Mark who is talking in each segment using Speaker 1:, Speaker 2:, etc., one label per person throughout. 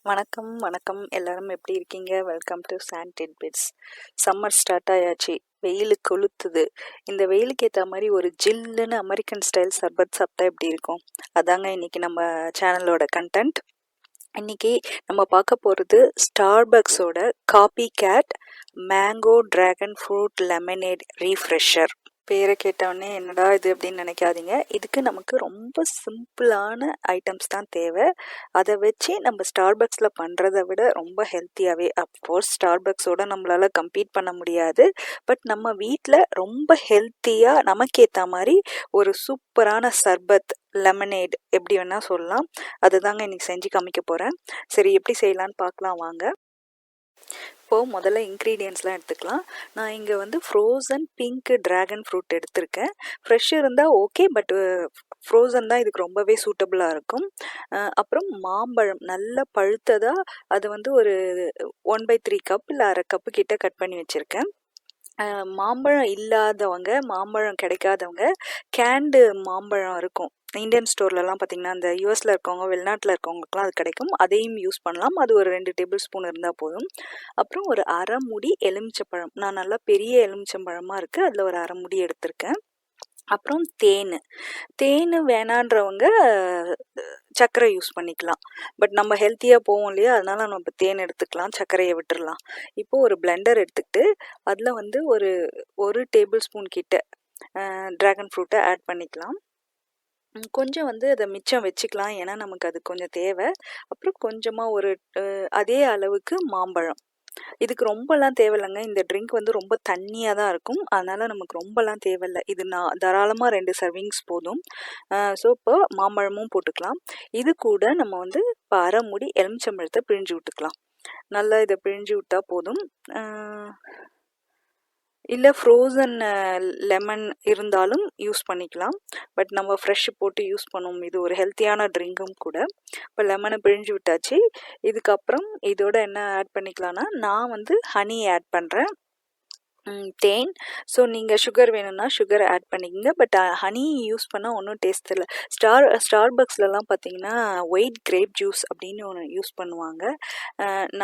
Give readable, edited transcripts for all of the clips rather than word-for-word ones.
Speaker 1: வணக்கம் வணக்கம் எல்லாரும் எப்படி இருக்கீங்க? Welcome to Sand Tidbits. Summer start ஆயாச்சு, வெயில் கொளுத்துது. இந்த வெயிலுக்கு ஏற்ற மாதிரி ஒரு ஜில்லுன்னு அமெரிக்கன் ஸ்டைல் சர்பத் சாப்பிட்டா எப்படி இருக்கும்? அதாங்க இன்னைக்கு நம்ம சேனலோட கண்டென்ட். இன்னைக்கு நம்ம பார்க்க போகிறது ஸ்டார்பக்ஸோட copycat mango dragon fruit lemonade refresher. பேரை கேட்டவுடனே என்னடா இது அப்படின்னு நினைக்காதீங்க. இதுக்கு நமக்கு ரொம்ப சிம்பிளான ஐட்டம்ஸ் தான் தேவை. அதை வச்சு நம்ம ஸ்டார்பக்ஸில் பண்ணுறதை விட ரொம்ப ஹெல்த்தியாகவே, அஃப்கோர்ஸ் ஸ்டார்பக்ஸோட நம்மளால் கம்பீட் பண்ண முடியாது, பட் நம்ம வீட்டில் ரொம்ப ஹெல்த்தியாக நமக்கு ஏற்ற மாதிரி ஒரு சூப்பரான சர்பத் லெமனேட் எப்படி வேணால் சொல்லலாம். அதை தாங்க இன்னைக்கு செஞ்சு காமிக்க போகிறேன். சரி, எப்படி செய்யலான்னு பார்க்கலாம் வாங்க. இப்போது முதல்ல இன்க்ரீடியன்ட்ஸ்லாம் எடுத்துக்கலாம். நான் இங்கே வந்து ஃப்ரோசன் பிங்க் ட்ராகன் ஃப்ரூட் எடுத்திருக்கேன். ஃப்ரெஷ் இருந்தால் ஓகே, பட் ஃப்ரோசன் தான் இதுக்கு ரொம்பவே சூட்டபுளாக இருக்கும். அப்புறம் மாம்பழம் நல்லா பழுத்ததாக, அது வந்து ஒரு 1/3 கப் இல்லை அரை கப்பு கிட்ட கட் பண்ணி வச்சுருக்கேன். மாம்பழம் இல்லாதவங்க, மாம்பழம் கிடைக்காதவங்க கேண்டு மாம்பழம் இருக்கும் இந்தியன் ஸ்டோர்லலாம் பார்த்தீங்கன்னா, அந்த யூஎஸில் இருக்கவங்க, வெளிநாட்டில் இருக்கவங்களுக்குலாம் அது கிடைக்கும். அதையும் யூஸ் பண்ணலாம். அது ஒரு 2 டேபிள் ஸ்பூன் இருந்தால் போதும். அப்புறம் ஒரு அரை மூடி எலுமிச்சப்பழம், நான் நல்லா பெரிய எலுமிச்சம்பழமாக இருக்குது, அதில் ஒரு அரை மூடி எடுத்திருக்கேன். அப்புறம் தேன் வேணான்றவங்க சர்க்கரை யூஸ் பண்ணிக்கலாம். பட் நம்ம ஹெல்த்தியாக போவோம் இல்லையா, அதனால நம்ம தேன் எடுத்துக்கலாம், சர்க்கரையை விட்டுடலாம். இப்போது ஒரு பிளெண்டர் எடுத்துக்கிட்டு அதில் வந்து ஒரு டேபிள் ஸ்பூன் கிட்ட ட்ராகன் ஃப்ரூட்டை ஆட் பண்ணிக்கலாம். கொஞ்சம் வந்து அதை மிச்சம் வச்சுக்கலாம், ஏன்னா நமக்கு அது கொஞ்சம் தேவை. அப்புறம் கொஞ்சமாக அதே அளவுக்கு மாம்பழம். இதுக்கு ரொம்பலாம் தேவையில்லைங்க. இந்த ட்ரிங்க் வந்து ரொம்ப தண்ணியாக தான் இருக்கும், அதனால் நமக்கு ரொம்பலாம் தேவையில்லை. இது நான் தாராளமாக 2 சர்விங்ஸ் போதும். ஸோ இப்போ மாம்பழமும் போட்டுக்கலாம். இது கூட நம்ம வந்து இப்போ அரை மூடி எலுமிச்சம்பழத்தை பிழிஞ்சு விட்டுக்கலாம். நல்லா இதை பிழிஞ்சு விட்டால் போதும். இல்லை ஃப்ரோசன் லெமன் இருந்தாலும் யூஸ் பண்ணிக்கலாம், பட் நம்ம ஃப்ரெஷ் போட்டு யூஸ் பண்ணுவோம். இது ஒரு ஹெல்த்தியான ட்ரிங்க்கும் கூட. இப்போ லெமனை பிழிஞ்சு விட்டாச்சு. இதுக்கப்புறம் இதோட என்ன ஆட் பண்ணிக்கலாம்னா, நான் வந்து ஹனி ஆட் பண்ணுறேன், தேன். ஸோ நீங்கள் சுகர் வேணும்னா சுகர் ஆட் பண்ணிக்கோங்க, பட் ஹனி யூஸ் பண்ணால் ஒன்றும் டேஸ்ட் இல்லை. ஸ்டார்பக்ஸ்லலாம் பார்த்தீங்கன்னா ஒயிட் கிரேப் ஜூஸ் அப்படின்னு ஒன்று யூஸ் பண்ணுவாங்க.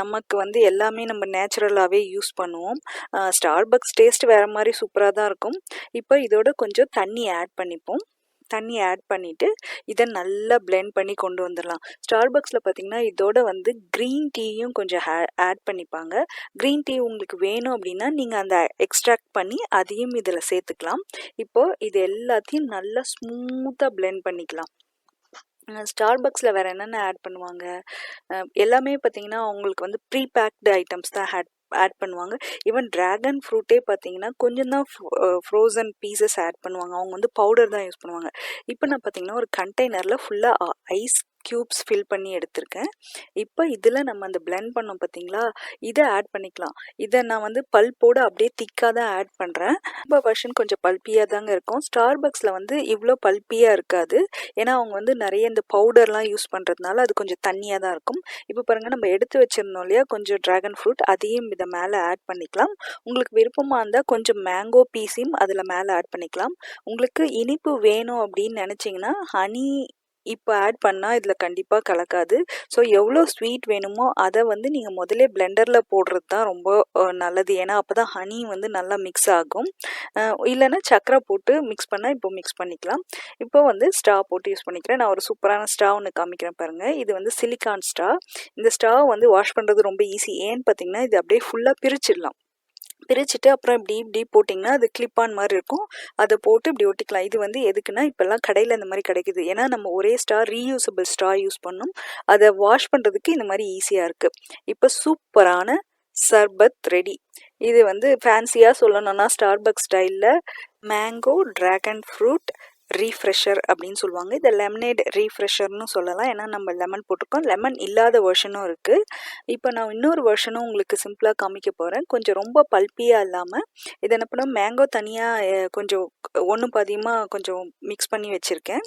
Speaker 1: நமக்கு வந்து எல்லாமே நம்ம நேச்சுரலாகவே யூஸ் பண்ணுவோம். ஸ்டார்பக்ஸ் டேஸ்ட் வேறு மாதிரி சூப்பராக தான் இருக்கும். இப்போ இதோட கொஞ்சம் தண்ணி ஆட் பண்ணிப்போம். தண்ணி ஆட் பண்ணிவிட்டு இதை நல்லா பிளெண்ட் பண்ணி கொண்டு வந்துடலாம். ஸ்டார்பக்ஸில் பார்த்தீங்கன்னா இதோட வந்து க்ரீன் டீயும் கொஞ்சம் ஆட் பண்ணிப்பாங்க. க்ரீன் டீ உங்களுக்கு வேணும் அப்படின்னா நீங்கள் அந்த எக்ஸ்ட்ராக்ட் பண்ணி அதையும் இதில் சேர்த்துக்கலாம். இப்போது இது எல்லாத்தையும் நல்லா ஸ்மூத்தாக பிளெண்ட் பண்ணிக்கலாம். ஸ்டார்பக்ஸில் வேறு என்னென்ன ஆட் பண்ணுவாங்க, எல்லாமே பார்த்தீங்கன்னா அவங்களுக்கு வந்து ப்ரீ பேக்டு ஐட்டம்ஸ் தான் ஆட் பண்ணுவாங்க. ஈவன் ட்ராகன் ஃப்ரூட்டே பார்த்தீங்கன்னா கொஞ்சம் தான் ஃப்ரோசன் பீசஸ் ஆட் பண்ணுவாங்க. அவங்க வந்து பவுடர் தான் யூஸ் பண்ணுவாங்க. இப்போ நான் பார்த்தீங்கன்னா ஒரு கண்டெய்னரில் ஃபுல்லாக ஐஸ் க்யூப்ஸ் ஃபில் பண்ணி எடுத்திருக்கேன். இப்போ இதில் நம்ம அந்த பிளெண்ட் பண்ணோம் பார்த்தீங்களா, இதை ஆட் பண்ணிக்கலாம். இதை நான் வந்து பல்ப்போடு அப்படியே திக்காக தான் ஆட் பண்ணுறேன். ரொம்ப வெர்ஷன் கொஞ்சம் பல்ப்பியாக தாங்க இருக்கும். ஸ்டார்பக்ஸில் வந்து இவ்வளோ பல்ப்பியாக இருக்காது, ஏன்னா அவங்க வந்து நிறைய இந்த பவுடர்லாம் யூஸ் பண்ணுறதுனால அது கொஞ்சம் தண்ணியாக தான் இருக்கும். இப்போ பாருங்கள், நம்ம எடுத்து வச்சுருந்தோம் இல்லையா கொஞ்சம் ட்ராகன் ஃப்ரூட், அதையும் இதை மேலே ஆட் பண்ணிக்கலாம். உங்களுக்கு விருப்பமாக இருந்தால் கொஞ்சம் மேங்கோ பீஸையும் அதில் மேலே ஆட் பண்ணிக்கலாம். உங்களுக்கு இனிப்பு வேணும் அப்படின்னு நினச்சிங்கன்னா ஹனி இப்போ ஆட் பண்ணால் இதில் கண்டிப்பாக கலக்காது. ஸோ எவ்வளோ ஸ்வீட் வேணுமோ அதை வந்து நீங்கள் முதலே பிளெண்டரில் போடுறது தான் ரொம்ப நல்லது, ஏன்னா அப்போ தான் ஹனி வந்து நல்லா மிக்ஸ் ஆகும். இல்லைன்னா சர்க்கரை போட்டு மிக்ஸ் பண்ணால் இப்போ மிக்ஸ் பண்ணிக்கலாம். இப்போ வந்து ஸ்ட்ரா போட்டு யூஸ் பண்ணிக்கிறேன். நான் ஒரு சூப்பரான ஸ்ட்ரா ஒன்று காமிக்கிறேன் பாருங்கள். இது வந்து சிலிக்கான் ஸ்ட்ரா. இந்த ஸ்ட்ரா வந்து வாஷ் பண்ணுறது ரொம்ப ஈஸி. ஏன்னு பார்த்தீங்கன்னா இது அப்படியே ஃபுல்லாக பிரிச்சிடலாம். பிரிச்சுட்டு அப்புறம் இப்படி போட்டிங்கன்னா அது கிளிப்பான் மாதிரி இருக்கும், அதை போட்டு இப்படி ஒட்டிக்கலாம். இது வந்து எதுக்குன்னா, இப்போல்லாம் கடையில் இந்த மாதிரி கிடைக்குது, ஏன்னா நம்ம ஒரே ரீயூசபிள் ஸ்ட்ரா யூஸ் பண்ணோம், அதை வாஷ் பண்ணுறதுக்கு இந்த மாதிரி ஈஸியாக இருக்குது. இப்போ சூப்பரான சர்பத் ரெடி. இது வந்து ஃபேன்சியாக சொல்லணும்னா ஸ்டார்பக்ஸ் ஸ்டைலில் மேங்கோ டிராகன் ஃப்ரூட் ரீஃப்ரெஷர் அப்படின்னு சொல்லுவாங்க. இதை லெமனேட் ரீஃப்ரெஷர்னு சொல்லலாம். ஏன்னா நம்ம லெமன் போட்டிருக்கோம். லெமன் இல்லாத வெர்ஷனும் இருக்குது. இப்போ நான் இன்னொரு வெர்ஷனும் உங்களுக்கு சிம்பிளாக காமிக்க போகிறேன். கொஞ்சம் ரொம்ப பல்பியாக இல்லாமல் இதை என்ன பண்ணும், மேங்கோ தனியாக கொஞ்சம் ஒன்றும் பாதியமாக கொஞ்சம் மிக்ஸ் பண்ணி வச்சுருக்கேன்.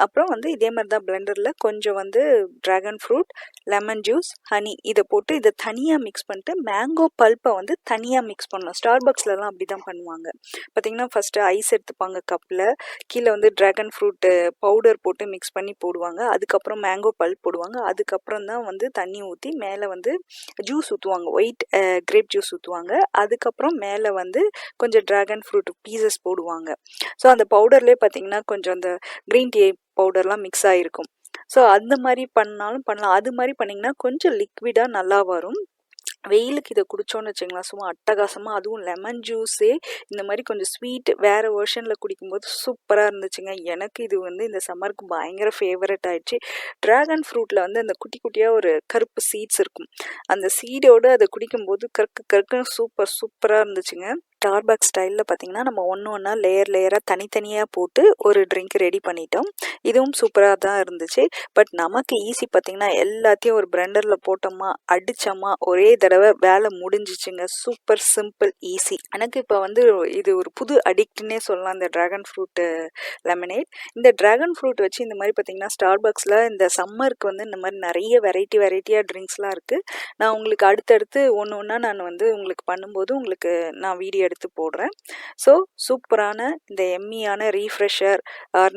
Speaker 1: அப்புறம் வந்து இதே மாதிரி தான் பிளெண்டரில் கொஞ்சம் வந்து dragon fruit, lemon juice, honey இதை போட்டு இதை தனியாக மிக்ஸ் பண்ணிட்டு மேங்கோ பல்ப்பை வந்து தனியாக மிக்ஸ் பண்ணணும். ஸ்டார்பக்ஸ்லலாம் அப்படி தான் பண்ணுவாங்க. பார்த்திங்கன்னா ஃபஸ்ட்டு ஐஸ் எடுத்துப்பாங்க கப்பில், கீழே வந்து ட்ராகன் ஃப்ரூட்டு பவுடர் போட்டு மிக்ஸ் பண்ணி போடுவாங்க. அதுக்கப்புறம் மேங்கோ பல்ப் போடுவாங்க. அதுக்கப்புறம் தான் வந்து தண்ணி ஊற்றி மேலே வந்து ஜூஸ் ஊற்றுவாங்க, ஒயிட் கிரேப் ஜூஸ் ஊற்றுவாங்க. அதுக்கப்புறம் மேலே வந்து கொஞ்சம் ட்ராகன் ஃப்ரூட் பீசஸ் போடுவாங்க. ஸோ அந்த பவுடர்லேயே பார்த்திங்கன்னா கொஞ்சம் அந்த க்ரீன் டீ பவுடர்லாம் மிக்ஸ் ஆகிருக்கும். ஸோ அந்த மாதிரி பண்ணாலும் பண்ணலாம். அது மாதிரி பண்ணிங்கன்னா கொஞ்சம் லிக்விடாக நல்லா வரும். வெயிலுக்கு இதை குடித்தோன்னு வச்சுங்களேன், சும்மா அட்டகாசமாக. அதுவும் லெமன் ஜூஸே இந்த மாதிரி கொஞ்சம் ஸ்வீட் வேறு வெர்ஷனில் குடிக்கும்போது சூப்பராக இருந்துச்சுங்க. எனக்கு இது வந்து இந்த சம்மருக்கு பயங்கர ஃபேவரட் ஆயிடுச்சு. ட்ராகன் ஃப்ரூட்டில் வந்து அந்த குட்டி குட்டியாக ஒரு கருப்பு சீட்ஸ் இருக்கும். அந்த சீடோடு அதை குடிக்கும்போது கருக்குன்னு சூப்பராக இருந்துச்சுங்க. ஸ்டார்பக்ஸ் ஸ்டைலில் பார்த்தீங்கன்னா நம்ம ஒன்றா லேயராக தனித்தனியாக போட்டு ஒரு ட்ரிங்க் ரெடி பண்ணிட்டோம். இதுவும் சூப்பராக தான் இருந்துச்சு. பட் நமக்கு ஈஸி பார்த்திங்கன்னா எல்லாத்தையும் ஒரு பிளெண்டரில் போட்டோமா அடித்தோமா ஒரே தடவை வேலை முடிஞ்சிச்சுங்க. Super simple easy. எனக்கு இப்போ வந்து இது ஒரு புது அடிக்ட்னே சொல்லலாம், இந்த ட்ராகன் ஃப்ரூட்டு லெமனேட். இந்த ட்ராகன் ஃப்ரூட் வச்சு இந்த மாதிரி பார்த்திங்கன்னா ஸ்டார்பக்ஸில் இந்த சம்மருக்கு வந்து இந்த மாதிரி நிறைய வெரைட்டியாக ட்ரிங்க்ஸ்லாம் இருக்குது. நான் உங்களுக்கு அடுத்தடுத்து ஒன்று நான் வந்து உங்களுக்கு பண்ணும்போது உங்களுக்கு நான் வீடியோ எடுத்து போடுறேன். ஸோ சூப்பரான இந்த எம்மியான ரீஃப்ரெஷர்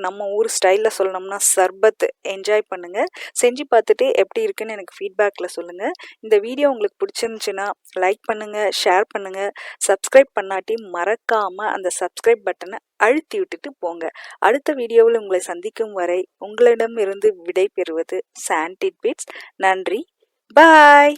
Speaker 1: நம்ம ஊர் ஸ்டைலில் சொல்லணும்னா சர்பத் என்ஜாய் பண்ணுங்கள். செஞ்சு பார்த்துட்டு எப்படி இருக்குன்னு எனக்கு ஃபீட்பேக்கில் சொல்லுங்கள். இந்த வீடியோ உங்களுக்கு பிடிச்சிருந்துச்சுன்னா லைக் பண்ணுங்கள், ஷேர் பண்ணுங்கள். சப்ஸ்கிரைப் பண்ணாட்டி மறக்காமல் அந்த சப்ஸ்கிரைப் பட்டனை அழுத்தி விட்டுட்டு போங்க. அடுத்த வீடியோவில் உங்களை சந்திக்கும் வரை உங்களிடமிருந்து விடை பெறுவது சாண்ட் டிட்பிட்ஸ். நன்றி, பாய்.